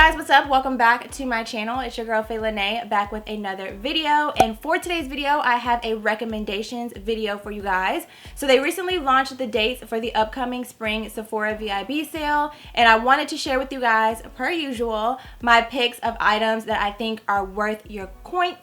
guys, what's up? Welcome back to my channel. It's your girl Fayy Lenee back with another video, and for today's video I have a recommendations video for you guys. So they recently launched the dates for the upcoming spring Sephora VIB sale, and I wanted to share with you guys, per usual, my picks of items that I think are worth your coins.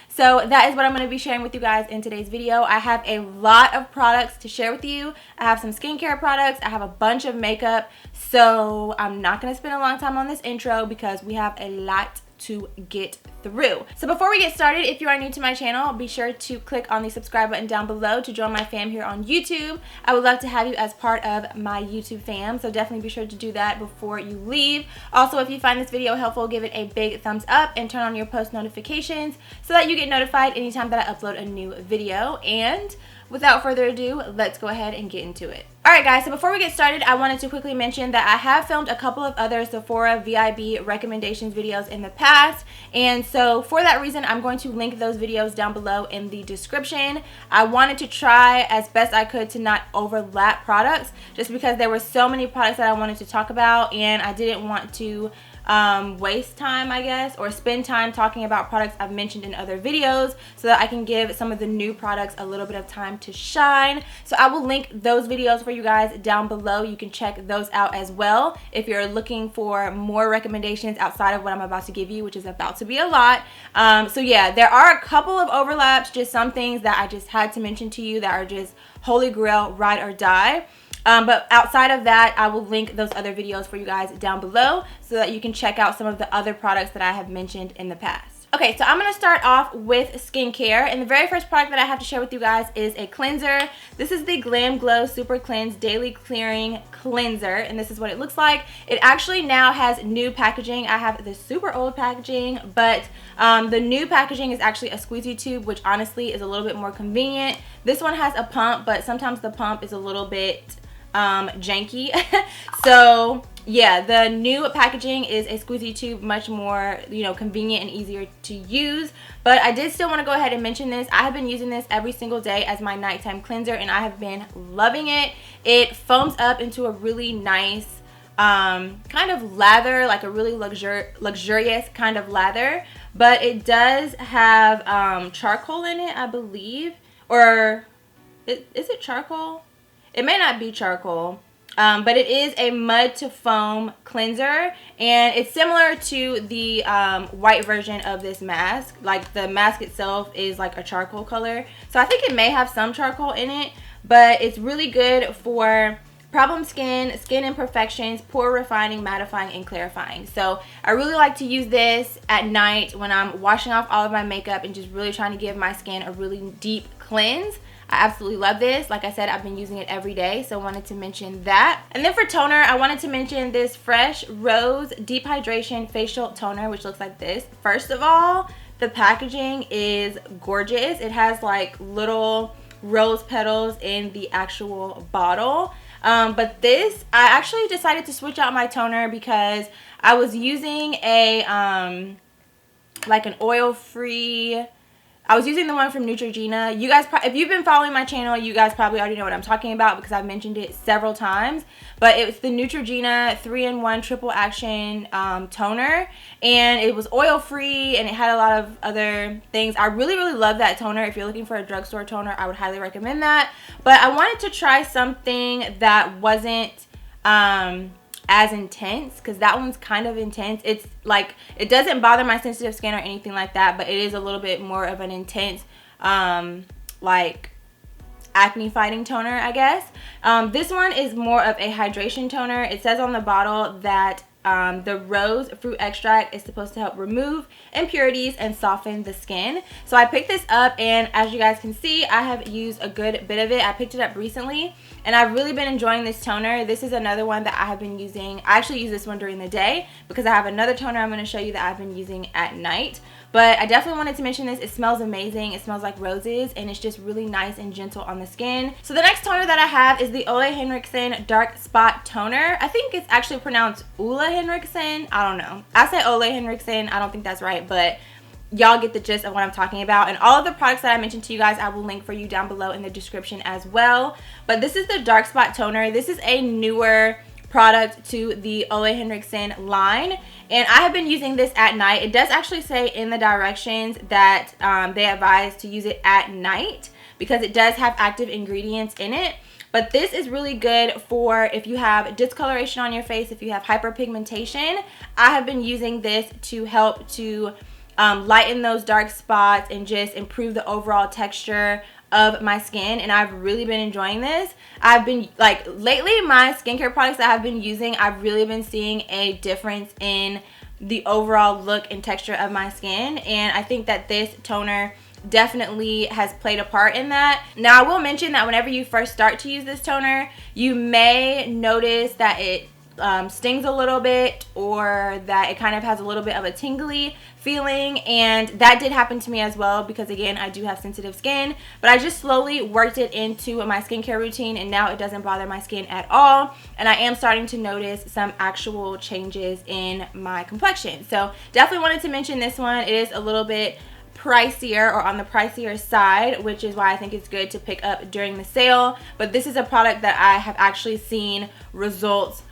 So that is what I'm going to be sharing with you guys in today's video. I have a lot of products to share with you. I have some skincare products. I have a bunch of makeup. So I'm not going to spend a long time on this intro because we have a lot to get through. So before we get started, if you are new to my channel, be sure to click on the subscribe button down below to join my fam here on YouTube. I would love to have you as part of my YouTube fam, so definitely be sure to do that before you leave. Also, if you find this video helpful, give it a big thumbs up and turn on your post notifications so that you get notified anytime that I upload a new video. And without further ado, let's go ahead and get into it. Alright guys, so before we get started, I wanted to quickly mention that I have filmed a couple of other Sephora VIB recommendations videos in the past, and so for that reason, I'm going to link those videos down below in the description. I wanted to try as best I could to not overlap products, just because there were so many products that I wanted to talk about, and I didn't want to waste time, I guess, or spend time talking about products I've mentioned in other videos, so that I can give some of the new products a little bit of time to shine. So I will link those videos for you guys down below. You can check those out as well if you're looking for more recommendations outside of what I'm about to give you, which is about to be a lot. So yeah, there are a couple of overlaps, just some things that I just had to mention to you that are just holy grail, ride or die. But outside of that, I will link those other videos for you guys down below so that you can check out some of the other products that I have mentioned in the past. Okay, so I'm going to start off with skincare, and the very first product that I have to share with you guys is a cleanser. This is the Glam Glow Super Cleanse Daily Clearing Cleanser, and this is what it looks like. It actually now has new packaging. I have the super old packaging, but the new packaging is actually a squeezy tube, which honestly is a little bit more convenient. This one has a pump, but sometimes the pump is a little bit janky. So yeah, the new packaging is a squeezy tube, much more, you know, convenient and easier to use. But I did still want to go ahead and mention this. I have been using this every single day as my nighttime cleanser, and I have been loving it. It foams up into a really nice kind of lather, like a really luxurious kind of lather, but it does have charcoal in it, I believe. Or is it charcoal? It may not be charcoal, but it is a mud to foam cleanser, and it's similar to the white version of this mask. Like, the mask itself is like a charcoal color, so I think it may have some charcoal in it, but it's really good for problem skin, skin imperfections, pore refining, mattifying, and clarifying. So I really like to use this at night when I'm washing off all of my makeup and just really trying to give my skin a really deep cleanse. I absolutely love this. Like I said, I've been using it every day, so I wanted to mention that. And then for toner, I wanted to mention this Fresh Rose Deep Hydration Facial Toner, which looks like this. First of all, the packaging is gorgeous. It has like little rose petals in the actual bottle. But this, I actually decided to switch out my toner because I was using a like an oil-free, I was using the one from Neutrogena. You guys, if you've been following my channel, you guys probably already know what I'm talking about because I've mentioned it several times. But it was the Neutrogena 3-in-1 Triple Action Toner, and it was oil-free, and it had a lot of other things. I really, really love that toner. If you're looking for a drugstore toner, I would highly recommend that. But I wanted to try something that wasn't as intense, because that one's kind of intense. It's like, it doesn't bother my sensitive skin or anything like that, but it is a little bit more of an intense like acne fighting toner, I guess. This one is more of a hydration toner. It says on the bottle that the rose fruit extract is supposed to help remove impurities and soften the skin. So I picked this up, and as you guys can see, I have used a good bit of it. I picked it up recently, and I've really been enjoying this toner. This is another one that I have been using. I actually use this one during the day because I have another toner I'm going to show you that I've been using at night. But I definitely wanted to mention this. It smells amazing. It smells like roses, and it's just really nice and gentle on the skin. So the next toner that I have is the Ole Henriksen Dark Spot Toner. I think it's actually pronounced Ole Henriksen. I don't know. I say Ole Henriksen. I don't think that's right, but y'all get the gist of what I'm talking about. And all of the products that I mentioned to you guys, I will link for you down below in the description as well. But this is the Dark Spot Toner. This is a newer product to the Ole Henriksen line, and I have been using this at night. It does actually say in the directions that they advise to use it at night because it does have active ingredients in it. But this is really good for if you have discoloration on your face, if you have hyperpigmentation. I have been using this to help to lighten those dark spots and just improve the overall texture of my skin, and I've really been enjoying this. I've been like, lately my skincare products that I've been using, I've really been seeing a difference in the overall look and texture of my skin, and I think that this toner definitely has played a part in that. Now I will mention that whenever you first start to use this toner, you may notice that it stings a little bit, or that it kind of has a little bit of a tingly feeling, and that did happen to me as well because again, I do have sensitive skin, but I just slowly worked it into my skincare routine, and now it doesn't bother my skin at all, and I am starting to notice some actual changes in my complexion. So definitely wanted to mention this one. It is a little bit pricier, or on the pricier side, which is why I think it's good to pick up during the sale, but this is a product that I have actually seen results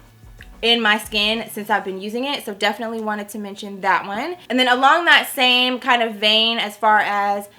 in my skin since I've been using it, so definitely wanted to mention that one. And then along that same kind of vein, as far as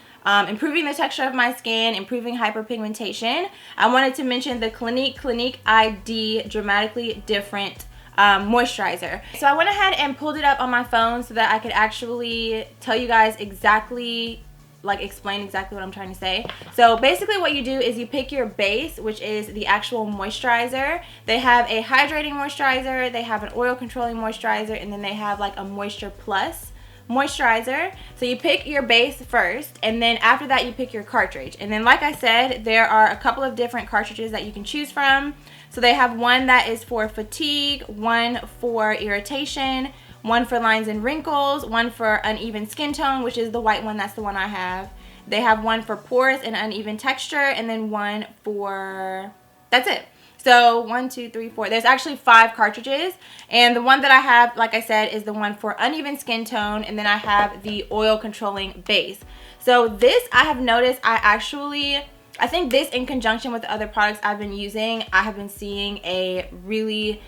improving the texture of my skin, improving hyperpigmentation, I wanted to mention the Clinique ID Dramatically Different moisturizer. So I went ahead and pulled it up on my phone so that I could actually tell you guys exactly, like explain exactly what I'm trying to say. So basically what you do is you pick your base, which is the actual moisturizer. They have a hydrating moisturizer, they have an oil controlling moisturizer, and then they have like a moisture plus moisturizer. So you pick your base first, and then after that you pick your cartridge. And then like I said, there are a couple of different cartridges that you can choose from. So they have one that is for fatigue, one for irritation, one for lines and wrinkles, one for uneven skin tone, which is the white one. That's the one I have. They have one for pores and uneven texture, and then one for, that's it. So 1, 2, 3, 4. There's actually 5 cartridges, and the one that I have, like I said, is the one for uneven skin tone, and then I have the oil controlling base. So this, I have noticed, I think this in conjunction with the other products I've been using, I have been seeing a really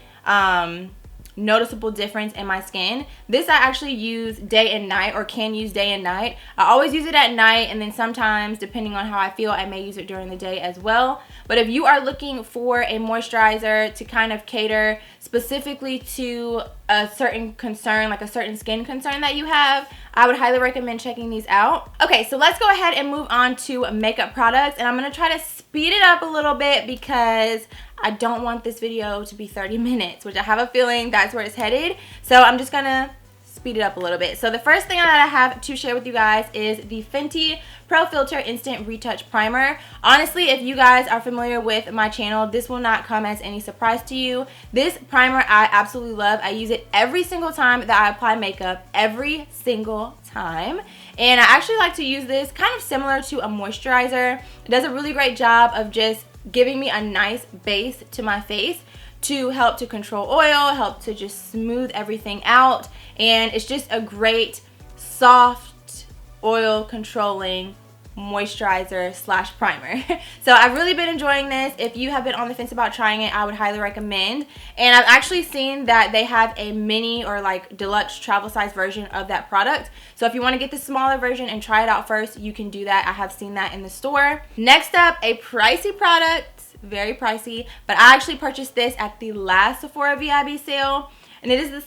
noticeable difference in my skin. This I actually use day and night, or can use day and night. I always use it at night, and then sometimes depending on how I feel, I may use it during the day as well. But if you are looking for a moisturizer to kind of cater specifically to a certain concern, like a certain skin concern that you have, I would highly recommend checking these out. Okay, so let's go ahead and move on to makeup products, and I'm going to try to speed it up a little bit because I don't want this video to be 30 minutes, which I have a feeling that's where it's headed. So I'm just going to speed it up a little bit. So the first thing that I have to share with you guys is the Fenty Pro Filter Instant Retouch Primer. Honestly, if you guys are familiar with my channel, this will not come as any surprise to you. This primer I absolutely love. I use it every single time that I apply makeup, every single time. And I actually like to use this kind of similar to a moisturizer. It does a really great job of just giving me a nice base to my face to help to control oil, help to just smooth everything out, and it's just a great soft oil controlling moisturizer slash primer. So I've really been enjoying this. If you have been on the fence about trying it, I would highly recommend. And I've actually seen that they have a mini or like deluxe travel size version of that product. So if you want to get the smaller version and try it out first, you can do that. I have seen that in the store. Next up, a pricey product. Very pricey, but I actually purchased this at the last Sephora VIB sale, and it is the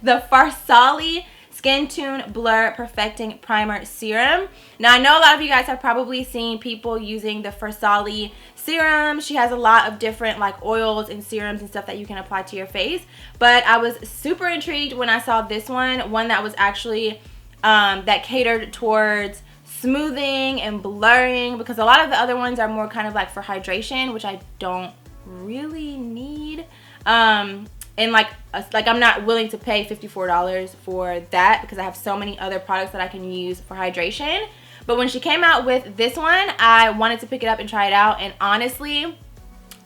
the Farsali Skin Tune Blur Perfecting Primer Serum. Now I know a lot of you guys have probably seen people using the Farsali serum. She has a lot of different like oils and serums and stuff that you can apply to your face, but I was super intrigued when I saw this one that was actually that catered towards smoothing and blurring, because a lot of the other ones are more kind of like for hydration, which I don't really need. And like I'm not willing to pay $54 for that because I have so many other products that I can use for hydration. But when she came out with this one, I wanted to pick it up and try it out, and honestly,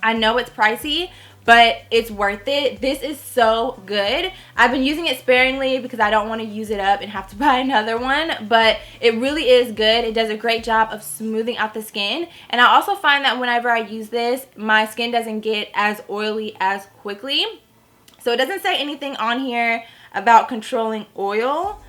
I know it's pricey, but it's worth it. This is so good. I've been using it sparingly because I don't want to use it up and have to buy another one, but it really is good. It does a great job of smoothing out the skin, and I also find that whenever I use this, my skin doesn't get as oily as quickly. So it doesn't say anything on here about controlling oil,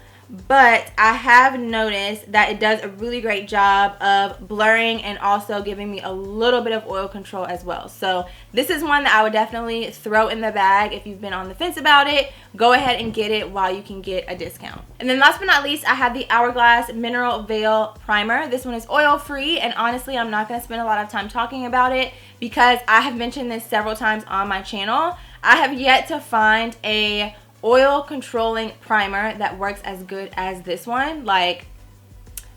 but I have noticed that it does a really great job of blurring and also giving me a little bit of oil control as well. So this is one that I would definitely throw in the bag. If you've been on the fence about it, go ahead and get it while you can get a discount. And then last but not least, I have the Hourglass Mineral Veil Primer. This one is oil free, and honestly, I'm not going to spend a lot of time talking about it because I have mentioned this several times on my channel. I have yet to find a oil controlling primer that works as good as this one. Like,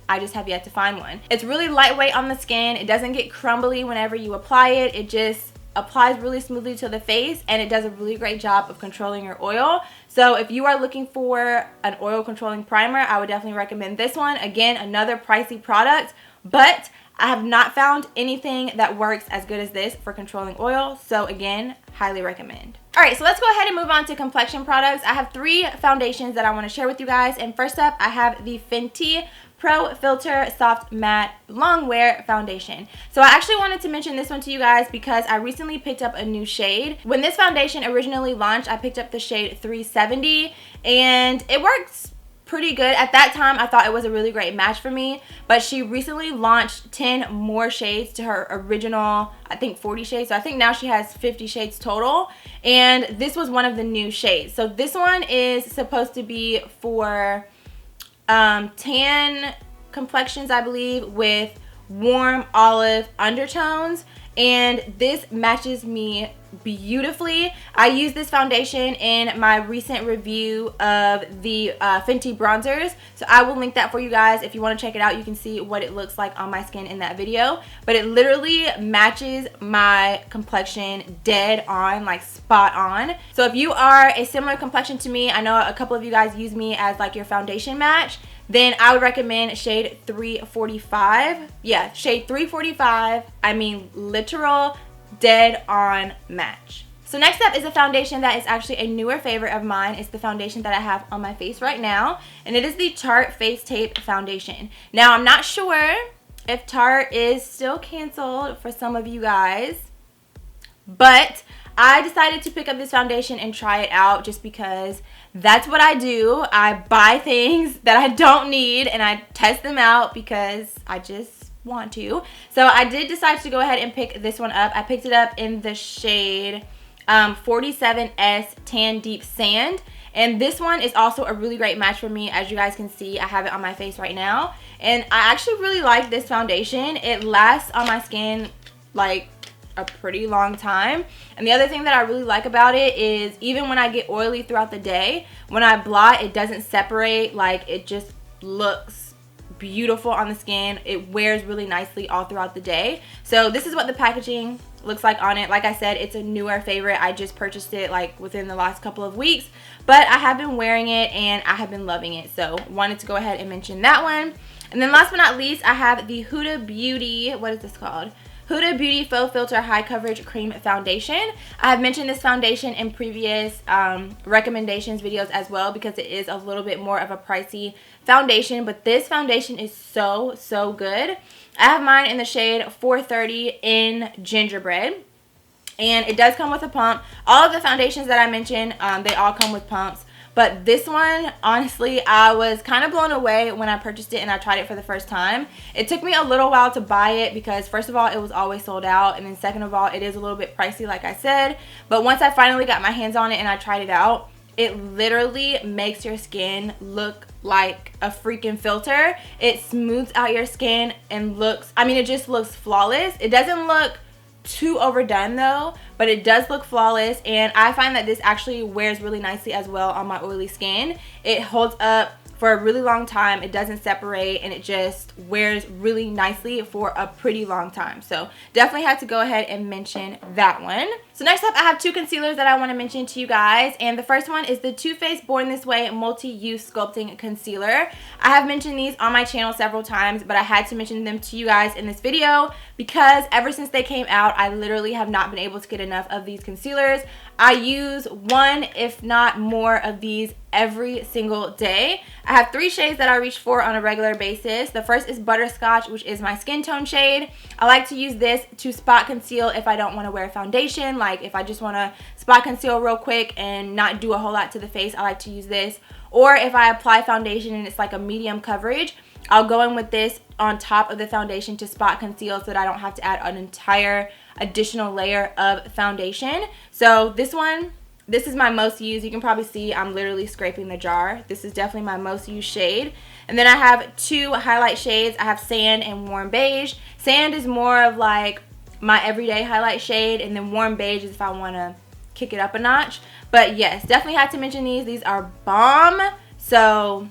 I just have yet to find one. It's really lightweight on the skin. It doesn't get crumbly whenever you apply it. It just applies really smoothly to the face, and it does a really great job of controlling your oil. So if you are looking for an oil controlling primer, I would definitely recommend this one. Again, another pricey product, but I have not found anything that works as good as this for controlling oil. So again, highly recommend. Alright, so let's go ahead and move on to complexion products. I have 3 foundations that I want to share with you guys. And first up, I have the Fenty Pro Filt'r Soft Matte Longwear Foundation. So I actually wanted to mention this one to you guys because I recently picked up a new shade. When this foundation originally launched, I picked up the shade 370, and it works pretty good. At that time, I thought it was a really great match for me, but she recently launched 10 more shades to her original, I think 40 shades. So I think now she has 50 shades total, and this was one of the new shades. So this one is supposed to be for tan complexions, I believe, with warm olive undertones, and this matches me beautifully. I used this foundation in my recent review of the Fenty bronzers, so I will link that for you guys. If you want to check it out, you can see what it looks like on my skin in that video, but it literally matches my complexion dead on, like spot on. So if you are a similar complexion to me, I know a couple of you guys use me as like your foundation match, then I would recommend shade 345. Yeah, shade 345. I mean, literal dead on match. So next up is a foundation that is actually a newer favorite of mine. It's the foundation that I have on my face right now, and it is the Tarte Face Tape Foundation. Now, I'm not sure if Tarte is still canceled for some of you guys, but I decided to pick up this foundation and try it out just because that's what I do. I buy things that I don't need and I test them out because I just want to. So I did decide to go ahead and pick this one up. I picked it up in the shade 47S Tan Deep Sand, and this one is also a really great match for me. As you guys can see, I have it on my face right now, and I actually really like this foundation. It lasts on my skin like a pretty long time, and the other thing that I really like about it is even when I get oily throughout the day, when I blot, it doesn't separate. Like, it just looks beautiful on the skin. It wears really nicely all throughout the day. So this is what the packaging looks like on it. Like I said, it's a newer favorite. I just purchased it like within the last couple of weeks, but I have been wearing it and I have been loving it, so wanted to go ahead and mention that one. And then last but not least, I have the Huda Beauty, what is this called? Huda Beauty Faux Filter High Coverage Cream Foundation. I have mentioned this foundation in previous recommendations videos as well because it is a little bit more of a pricey foundation, but this foundation is so good. I have mine in the shade 430 in Gingerbread, and it does come with a pump. All of the foundations that I mentioned, they all come with pumps. But this one, honestly, I was kind of blown away when I purchased it and I tried it for the first time. It took me a little while to buy it because, first of all, it was always sold out. And then second of all, it is a little bit pricey, like I said. But once I finally got my hands on it and I tried it out, it literally makes your skin look like a freaking filter. It smooths out your skin and looks, I mean, it just looks flawless. It doesn't look too overdone though, but it does look flawless, and I find that this actually wears really nicely as well on my oily skin. It holds up for a really long time. It doesn't separate, and it just wears really nicely for a pretty long time. So definitely had to go ahead and mention that one. So next up, I have 2 concealers that I want to mention to you guys, and the first one is the Too Faced Born This Way Multi-Use Sculpting Concealer. I have mentioned these on my channel several times, but I had to mention them to you guys in this video because ever since they came out, I literally have not been able to get enough of these concealers. I use one, if not more, of these every single day. I have 3 shades that I reach for on a regular basis. The first is Butterscotch, which is my skin tone shade. I like to use this to spot conceal if I don't want to wear foundation. Like if I just want to spot conceal real quick and not do a whole lot to the face, I like to use this. Or if I apply foundation and it's like a medium coverage, I'll go in with this on top of the foundation to spot conceal so that I don't have to add an entire additional layer of foundation. So this is my most used. You can probably see I'm literally scraping the jar. This is definitely my most used shade. And then I have 2 highlight shades. I have Sand and Warm Beige. Sand is more of like my everyday highlight shade, and then Warm Beige is if I want to kick it up a notch. But yes, definitely had to mention these. These are bomb. So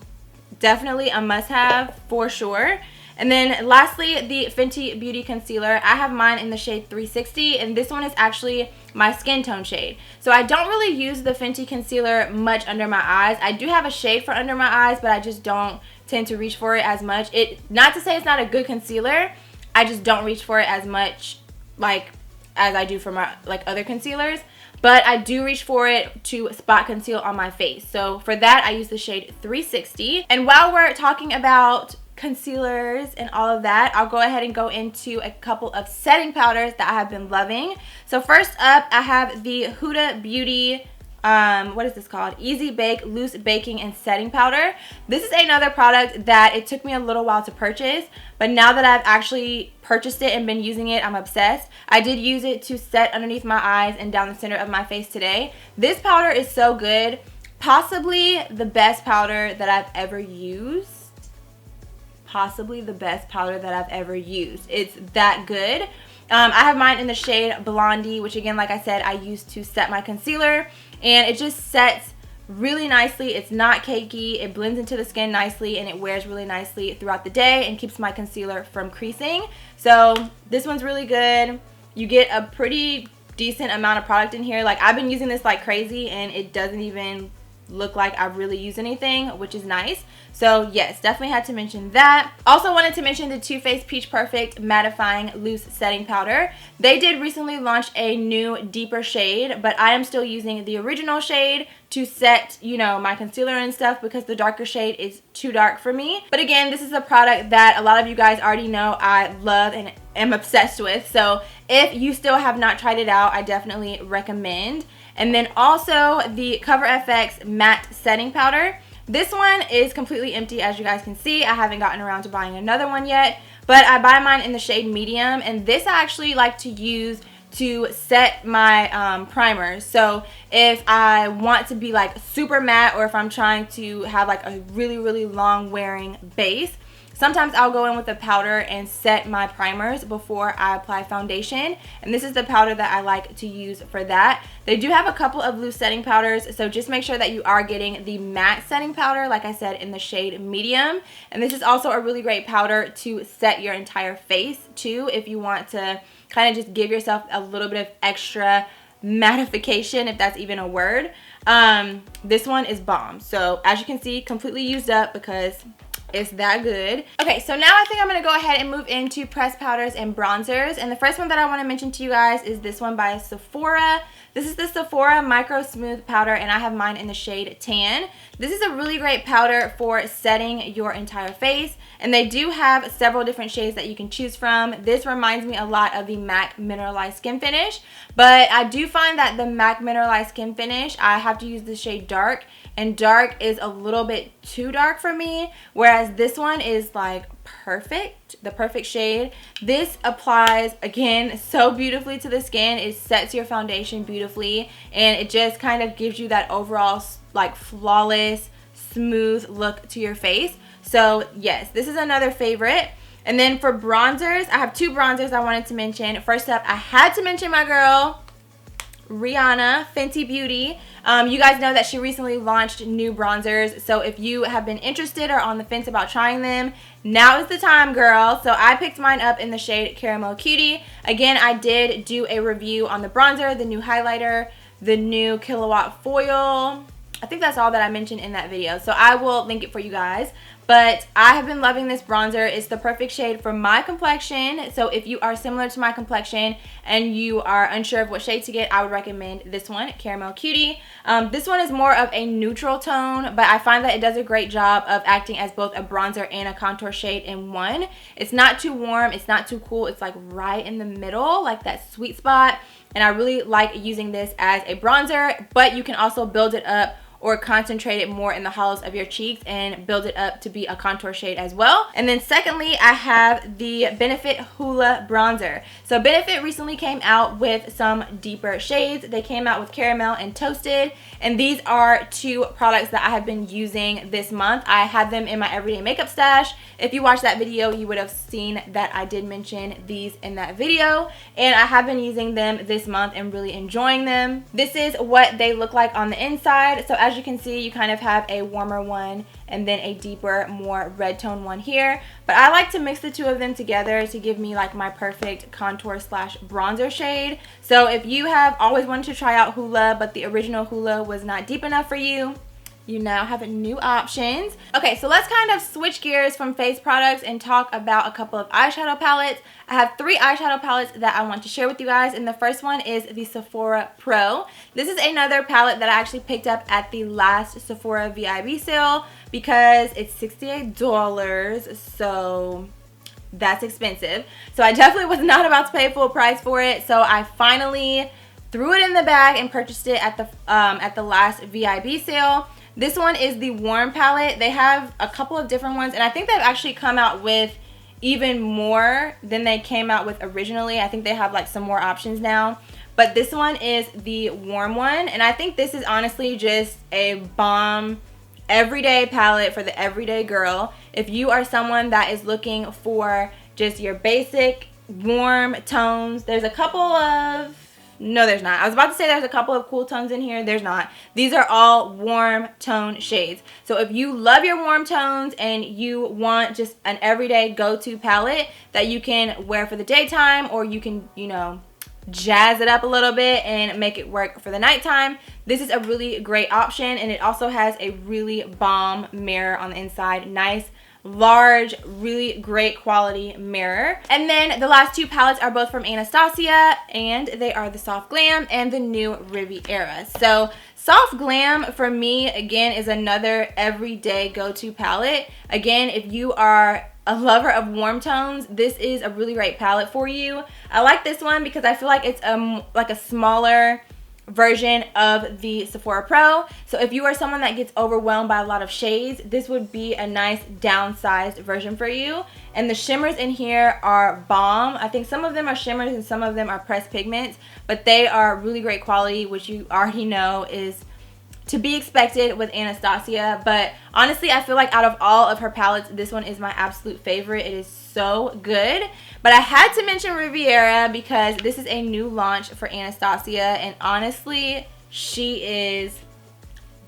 definitely a must-have for sure. And then lastly, the Fenty Beauty concealer. I have mine in the shade 360, and this one is actually my skin tone shade. So I don't really use the Fenty concealer much under my eyes. I do have a shade for under my eyes, but I just don't tend to reach for it as much. Not to say it's not a good concealer, I just don't reach for it as much like as I do for my other concealers. But I do reach for it to spot conceal on my face. So for that, I use the shade 360. And while we're talking about concealers and all of that, I'll go ahead and go into a couple of setting powders that I have been loving. So first up, I have the Huda Beauty what is this called? Easy Bake Loose Baking and Setting Powder. This is another product that it took me a little while to purchase, but now that I've actually purchased it and been using it, I'm obsessed. I did use it to set underneath my eyes and down the center of my face today. This powder is so good. Possibly the best powder that I've ever used. Possibly the best powder that I've ever used. It's that good. I have mine in the shade Blondie, which again, like I said, I use to set my concealer, and it just sets really nicely. It's not cakey. It blends into the skin nicely, and it wears really nicely throughout the day and keeps my concealer from creasing. So this one's really good. You get a pretty decent amount of product in here. Like, I've been using this like crazy, and it doesn't even look like I've really used anything, which is nice. So yes, definitely had to mention that. Also wanted to mention the Too Faced Peach Perfect Mattifying Loose Setting Powder. They did recently launch a new deeper shade, but I am still using the original shade to set, you know, my concealer and stuff, because the darker shade is too dark for me. But again, this is a product that a lot of you guys already know I love and am obsessed with. So if you still have not tried it out, I definitely recommend. And then also the Cover FX Matte Setting Powder. This one is completely empty, as you guys can see. I haven't gotten around to buying another one yet, but I buy mine in the shade medium, and this I actually like to use to set my primers. So if I want to be like super matte, or if I'm trying to have like a really long wearing base, sometimes I'll go in with a powder and set my primers before I apply foundation, and this is the powder that I like to use for that. They do have a couple of loose setting powders, so just make sure that you are getting the matte setting powder, like I said, in the shade medium. And this is also a really great powder to set your entire face too, if you want to kind of just give yourself a little bit of extra mattification, if that's even a word. This one is bomb. So as you can see, completely used up because it's that good. Okay, so now I think I'm gonna go ahead and move into pressed powders and bronzers. And the first one that I wanna mention to you guys is this one by Sephora. This is the Sephora Micro Smooth Powder, and I have mine in the shade Tan. This is a really great powder for setting your entire face, and they do have several different shades that you can choose from. This reminds me a lot of the MAC Mineralized Skin Finish, but I do find that the MAC Mineralized Skin Finish, I have to use the shade Dark, and Dark is a little bit too dark for me, whereas this one is like perfect, the perfect shade. This applies, again, so beautifully to the skin. It sets your foundation beautifully, and it just kind of gives you that overall like flawless, smooth look to your face. So yes, this is another favorite. And then for bronzers, I have 2 bronzers I wanted to mention. First up, I had to mention my girl Rihanna, Fenty Beauty. You guys know that she recently launched new bronzers, so if you have been interested or on the fence about trying them, now is the time, girl. So I picked mine up in the shade Caramel Cutie. Again, I did do a review on the bronzer, the new highlighter, the new Kilowatt Foil. I think that's all that I mentioned in that video, so I will link it for you guys. but I have been loving this bronzer. It's the perfect shade for my complexion. So if you are similar to my complexion and you are unsure of what shade to get, I would recommend this one, Caramel Cutie. This one is more of a neutral tone, but I find that it does a great job of acting as both a bronzer and a contour shade in one. It's not too warm, it's not too cool, it's like right in the middle, like that sweet spot. And I really like using this as a bronzer, but you can also build it up or concentrate it more in the hollows of your cheeks and build it up to be a contour shade as well. And then secondly, I have the Benefit Hoola Bronzer. So Benefit recently came out with some deeper shades. They came out with Caramel and Toasted, and these are two products that I have been using this month. I had them in my everyday makeup stash. If you watched that video, you would have seen that I did mention these in that video, and I have been using them this month and really enjoying them. This is what they look like on the inside. So as you can see, you kind of have a warmer one and then a deeper, more red tone one here. But I like to mix the two of them together to give me like my perfect contour slash bronzer shade. So if you have always wanted to try out Hoola, but the original Hoola was not deep enough for you, you now have new options. Okay, so let's kind of switch gears from face products and talk about a couple of eyeshadow palettes. I have 3 eyeshadow palettes that I want to share with you guys, and the first one is the Sephora Pro. This is another palette that I actually picked up at the last Sephora VIB sale because it's $68, so that's expensive. So I definitely was not about to pay full price for it, so I finally threw it in the bag and purchased it at the last VIB sale. This one is the Warm palette. They have a couple of different ones, and I think they've actually come out with even more than they came out with originally. I think they have like some more options now. But this one is the Warm one, and I think this is honestly just a bomb everyday palette for the everyday girl. If you are someone that is looking for just your basic warm tones, there's a couple of... No, there's not. I was about to say there's a couple of cool tones in here. There's not. These are all warm tone shades. So if you love your warm tones and you want just an everyday go-to palette that you can wear for the daytime, or you can, you know, jazz it up a little bit and make it work for the nighttime, this is a really great option. And it also has a really bomb mirror on the inside. Nice, large, really great quality mirror. And then the last 2 palettes are both from Anastasia, and they are the Soft Glam and the new Riviera. So Soft Glam for me, again, is another everyday go-to palette. Again, if you are a lover of warm tones, this is a really great palette for you. I like this one because I feel like it's like a smaller version of the Sephora Pro. So if you are someone that gets overwhelmed by a lot of shades, this would be a nice downsized version for you. And the shimmers in here are bomb. I think some of them are shimmers and some of them are pressed pigments, but they are really great quality, which you already know is to be expected with Anastasia. But honestly, I feel like out of all of her palettes, this one is my absolute favorite. It is so good. But I had to mention Riviera because this is a new launch for Anastasia, and honestly, she is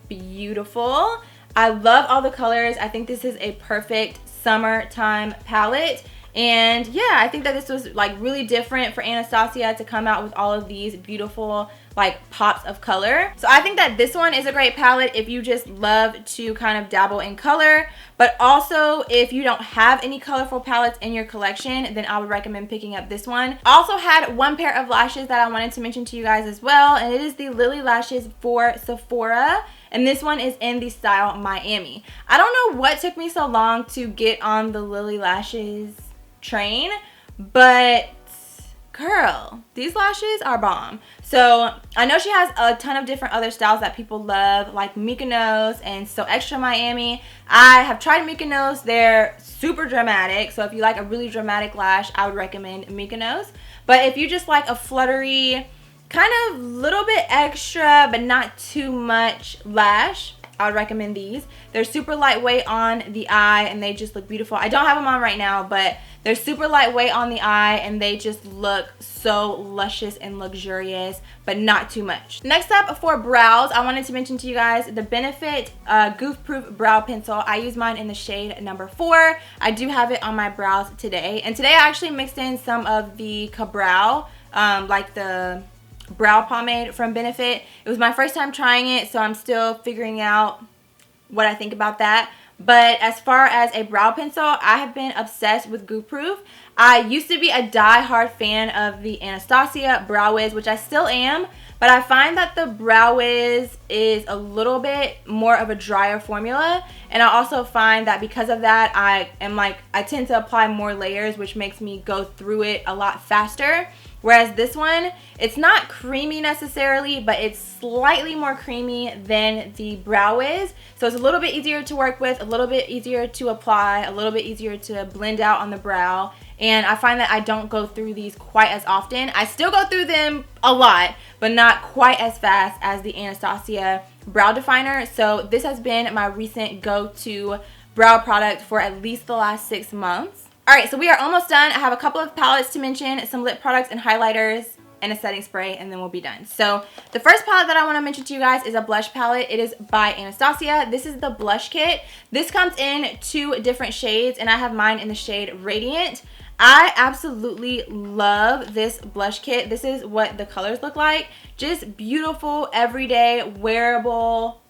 beautiful. I love all the colors. I think this is a perfect summertime palette. And yeah, I think that this was like really different for Anastasia to come out with all of these beautiful like pops of color. So I think that this one is a great palette if you just love to kind of dabble in color, but also if you don't have any colorful palettes in your collection, then I would recommend picking up this one. I also had one pair of lashes that I wanted to mention to you guys as well, and it is the Lily Lashes for Sephora. And this one is in the style Miami. I don't know what took me so long to get on the Lily Lashes train, but girl, these lashes are bomb. So I know she has a ton of different other styles that people love, like Mykonos and So Extra Miami. I have tried Mykonos. They're super dramatic, so if you like a really dramatic lash, I would recommend Mykonos. But if you just like a fluttery, kind of little bit extra but not too much lash, I would recommend these. They're super lightweight on the eye and they just look beautiful. I don't have them on right now, but they're super lightweight on the eye and they just look so luscious and luxurious, but not too much. Next up for brows, I wanted to mention to you guys the Benefit Goof Proof Brow Pencil. I use mine in the shade number 4. I do have it on my brows today. And today I actually mixed in some of the Ka-Brow, like the brow pomade from Benefit. It was my first time trying it, so I'm still figuring out what I think about that. But as far as a brow pencil, I have been obsessed with Goop Proof. I used to be a die-hard fan of the Anastasia Brow Wiz, which I still am, but I find that the Brow Wiz is a little bit more of a drier formula, and I also find that because of that, I tend to apply more layers, which makes me go through it a lot faster. Whereas this one, it's not creamy necessarily, but it's slightly more creamy than the Brow Wiz. So it's a little bit easier to work with, a little bit easier to apply, a little bit easier to blend out on the brow. And I find that I don't go through these quite as often. I still go through them a lot, but not quite as fast as the Anastasia Brow Definer. So this has been my recent go-to brow product for at least the last 6 months. Alright, so we are almost done. I have a couple of palettes to mention, some lip products and highlighters, and a setting spray, and then we'll be done. So the first palette that I want to mention to you guys is a blush palette. It is by Anastasia. This is the blush kit. This comes in 2 different shades, and I have mine in the shade Radiant. I absolutely love this blush kit. This is what the colors look like. Just beautiful, everyday, wearable,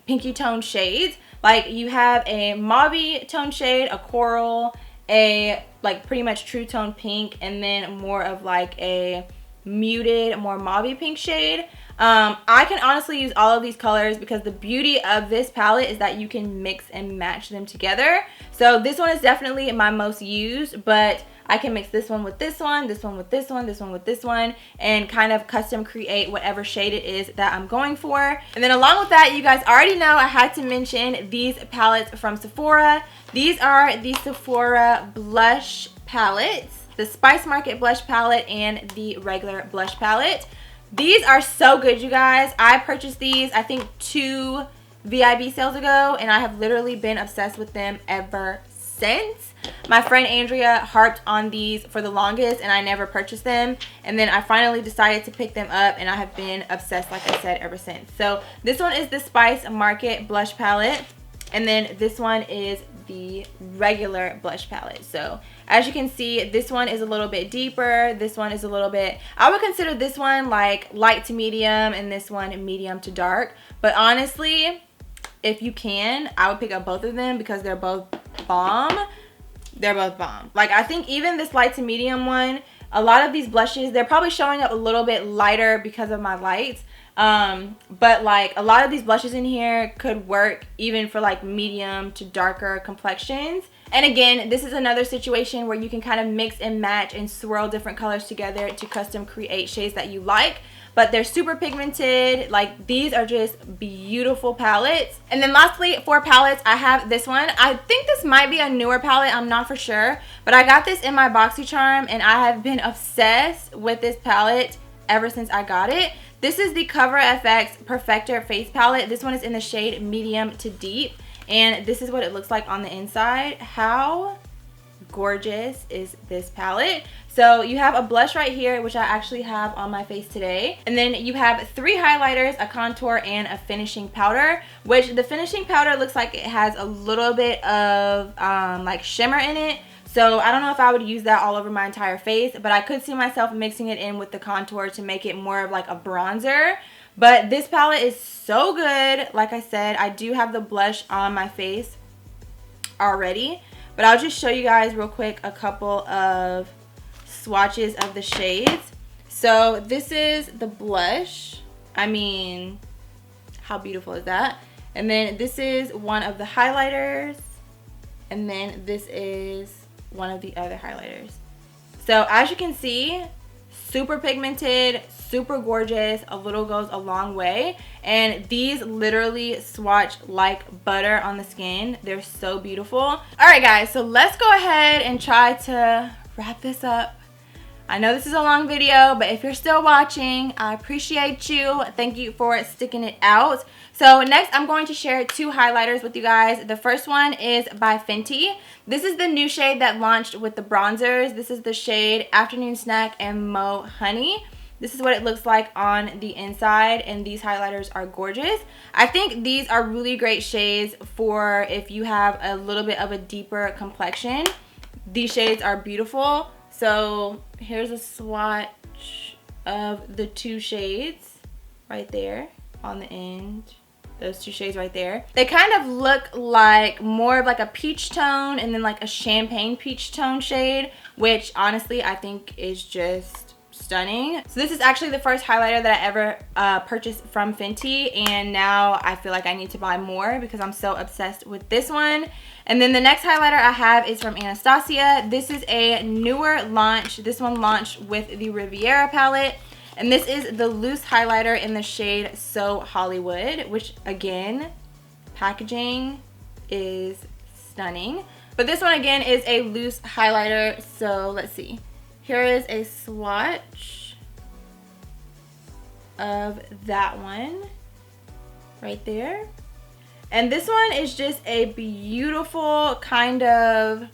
pinky tone shades. Like you have a mauve tone shade, a coral, a like pretty much true tone pink, and then more of like a muted, more mauve pink shade. I can honestly use all of these colors because the beauty of this palette is that you can mix and match them together. So this one is definitely my most used, but I can mix this one with this one, this one with this one, this one with this one, and kind of custom create whatever shade it is that I'm going for. And then along with that, you guys already know I had to mention these palettes from Sephora. These are the Sephora blush palettes, the Spice Market blush palette and the regular blush palette. These are so good, you guys. I purchased these, I think 2 VIB sales ago, and I have literally been obsessed with them ever since. My friend Andrea harped on these for the longest, and I never purchased them. And then I finally decided to pick them up, and I have been obsessed, like I said, ever since. So this one is the Spice Market blush palette, and then this one is the regular blush palette. So as you can see, this one is a little bit deeper, this one is a little bit, I would consider this one like light to medium, and this one medium to dark. But honestly, if you can, I would pick up both of them because they're both bomb. They're both bomb. Like I think even this light to medium one, a lot of these blushes, they're probably showing up a little bit lighter because of my lights. But like a lot of these blushes in here could work even for like medium to darker complexions. And again, this is another situation where you can kind of mix and match and swirl different colors together to custom create shades that you like. But they're super pigmented. Like these are just beautiful palettes. And then lastly, for palettes, I have this one. I think this might be a newer palette, I'm not for sure, but I got this in my BoxyCharm, and I have been obsessed with this palette ever since I got it. This is the Cover FX Perfector Face Palette. This one is in the shade medium to deep, and this is what it looks like on the inside. How gorgeous is this palette? So you have a blush right here, which I actually have on my face today, and then you have 3 highlighters, a contour, and a finishing powder, which the finishing powder looks like it has a little bit of like shimmer in it. So I don't know if I would use that all over my entire face, but I could see myself mixing it in with the contour to make it more of like a bronzer. But this palette is so good. Like I said, I do have the blush on my face already, but I'll just show you guys real quick a couple of swatches of the shades. So this is the blush. I mean, how beautiful is that? And then this is one of the highlighters, and then this is one of the other highlighters. So as you can see, super pigmented, super gorgeous. A little goes a long way, and these literally swatch like butter on the skin. They're so beautiful. All right guys, so let's go ahead and try to wrap this up. I know this is a long video, but if you're still watching, I appreciate you. Thank you for sticking it out. So next, I'm going to share 2 highlighters with you guys. The first one is by Fenty. This is the new shade that launched with the bronzers. This is the shade Afternoon Snack and Mo Honey. This is what it looks like on the inside, and these highlighters are gorgeous. I think these are really great shades for if you have a little bit of a deeper complexion. These shades are beautiful. So here's a swatch of the 2 shades right there on the end. those two shades right there. They kind of look like more of like a peach tone and then like a champagne peach tone shade, which honestly I think is just stunning. So this is actually the first highlighter that I ever purchased from Fenty, and now I feel like I need to buy more because I'm so obsessed with this one. And then the next highlighter I have is from Anastasia. This is a newer launch. This one launched with the Riviera palette. And this is the loose highlighter in the shade So Hollywood, which again, packaging is stunning. But this one again is a loose highlighter. So let's see. Here is a swatch of that one right there. And this one is just a beautiful kind of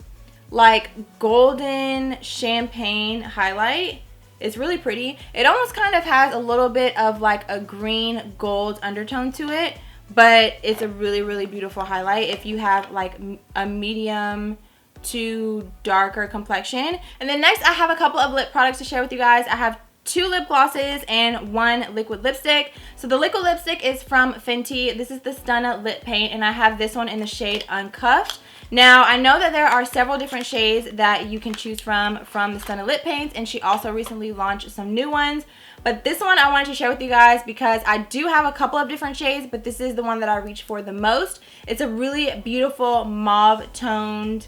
like golden champagne highlight. It's really pretty. It almost kind of has a little bit of like a green gold undertone to it, but it's a really, really beautiful highlight if you have like a medium to darker complexion. And then next I have a couple of lip products to share with you guys. I have 2 lip glosses and 1 liquid lipstick. So the liquid lipstick is from Fenty. This is the Stunna Lip Paint, and I have this one in the shade Uncuffed. Now, I know that there are several different shades that you can choose from the Stunna Lip Paints, and she also recently launched some new ones. But this one I wanted to share with you guys because I do have a couple of different shades, but this is the one that I reach for the most. It's a really beautiful mauve-toned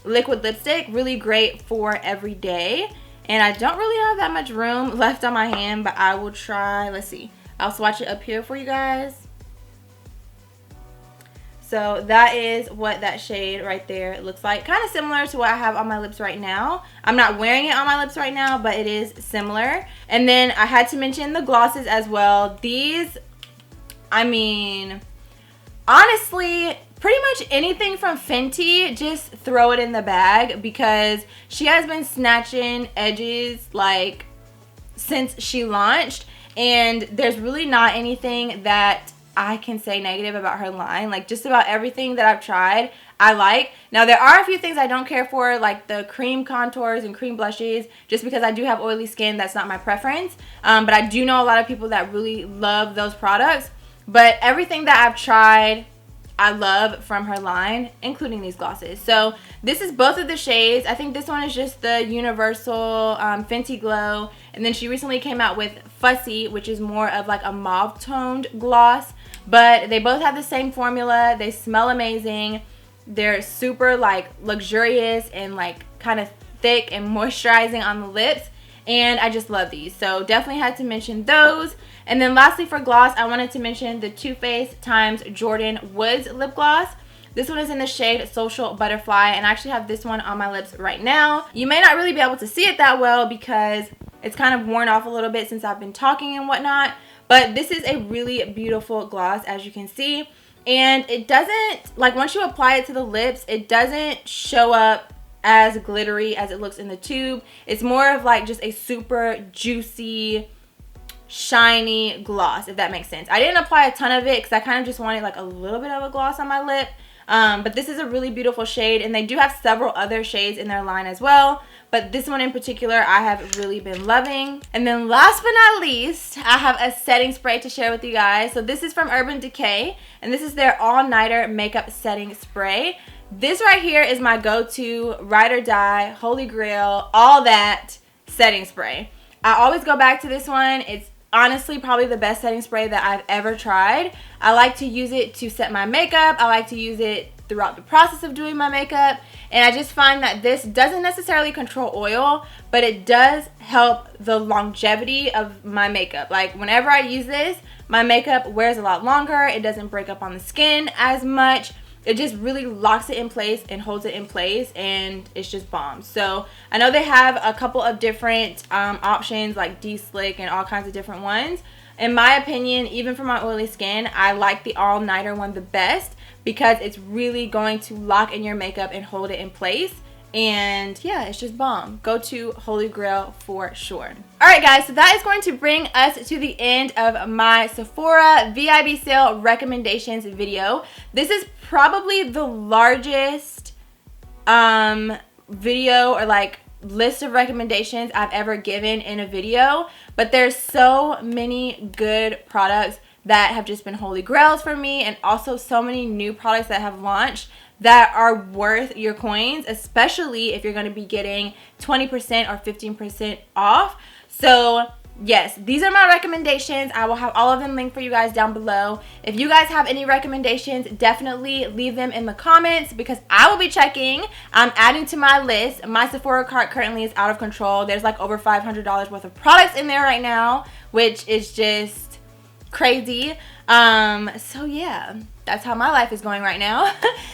liquid lipstick, really great for every day. And I don't really have that much room left on my hand, but I will try. Let's see. I'll swatch it up here for you guys. So that is what that shade right there looks like. Kind of similar to what I have on my lips right now. I'm not wearing it on my lips right now, but it is similar. And then I had to mention the glosses as well. These, I mean, honestly, pretty much anything from Fenty, just throw it in the bag because she has been snatching edges like since she launched, and there's really not anything that I can say negative about her line. Like just about everything that I've tried I like. Now there are a few things I don't care for, like the cream contours and cream blushes, just because I do have oily skin. That's not my preference, but I do know a lot of people that really love those products. But everything that I've tried I love from her line, including these glosses. So this is both of the shades. I think this one is just the universal Fenty Glow, and then she recently came out with Fussy, which is more of like a mauve toned gloss. But they both have the same formula. They smell amazing. They're super like luxurious and like kind of thick and moisturizing on the lips, and I just love these. So definitely had to mention those. And then lastly for gloss, I wanted to mention the Too Faced x Jordan Woods lip gloss. This one is in the shade Social Butterfly, and I actually have this one on my lips right now. You may not really be able to see it that well because it's kind of worn off a little bit since I've been talking and whatnot, but this is a really beautiful gloss, as you can see. And it doesn't, like once you apply it to the lips, it doesn't show up as glittery as it looks in the tube. It's more of like just a super juicy, shiny gloss, if that makes sense. I didn't apply a ton of it because I kind of just wanted like a little bit of a gloss on my lip. But this is a really beautiful shade, and they do have several other shades in their line as well. But this one in particular I have really been loving. And then last but not least, I have a setting spray to share with you guys. So this is from Urban Decay, and this is their all-nighter makeup setting spray. This right here is my go-to ride or die, holy grail, all that setting spray. I always go back to this one. It's honestly probably the best setting spray that I've ever tried. I like to use it to set my makeup. I like to use it throughout the process of doing my makeup, and I just find that this doesn't necessarily control oil, but it does help the longevity of my makeup. Like whenever I use this, my makeup wears a lot longer. It doesn't break up on the skin as much. It just really locks it in place and holds it in place, and it's just bomb. So I know they have a couple of different options like De-Slick and all kinds of different ones. In my opinion, even for my oily skin, I like the all-nighter one the best because it's really going to lock in your makeup and hold it in place. And yeah, it's just bomb. Go to holy grail for sure. Alright guys, so that is going to bring us to the end of my Sephora VIB sale recommendations video. This is probably the largest video or like list of recommendations I've ever given in a video, but there's so many good products that have just been holy grails for me, and also so many new products that have launched that are worth your coins, especially if you're going to be getting 20% or 15% off. So yes, these are my recommendations. I will have all of them linked for you guys down below. If you guys have any recommendations, definitely leave them in the comments because I will be checking. I'm adding to my list. My Sephora cart currently is out of control. There's like over $500 worth of products in there right now, which is just crazy. So yeah, that's how my life is going right now.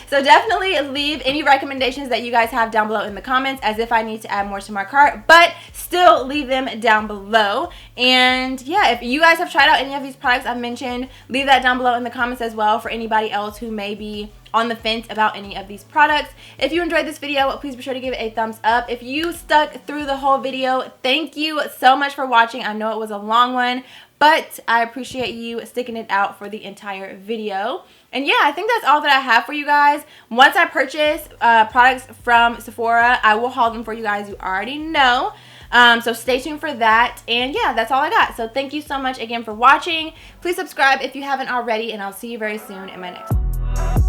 So definitely leave any recommendations that you guys have down below in the comments, as if I need to add more to my cart, but still leave them down below. And yeah, if you guys have tried out any of these products I've mentioned, leave that down below in the comments as well for anybody else who may be on the fence about any of these products. If you enjoyed this video, please be sure to give it a thumbs up. If you stuck through the whole video, thank you so much for watching. I know it was a long one, but I appreciate you sticking it out for the entire video. And yeah, I think that's all that I have for you guys. Once I purchase products from Sephora, I will haul them for you guys. You already know. So stay tuned for that. And yeah, that's all I got. So thank you so much again for watching. Please subscribe if you haven't already, and I'll see you very soon in my next one.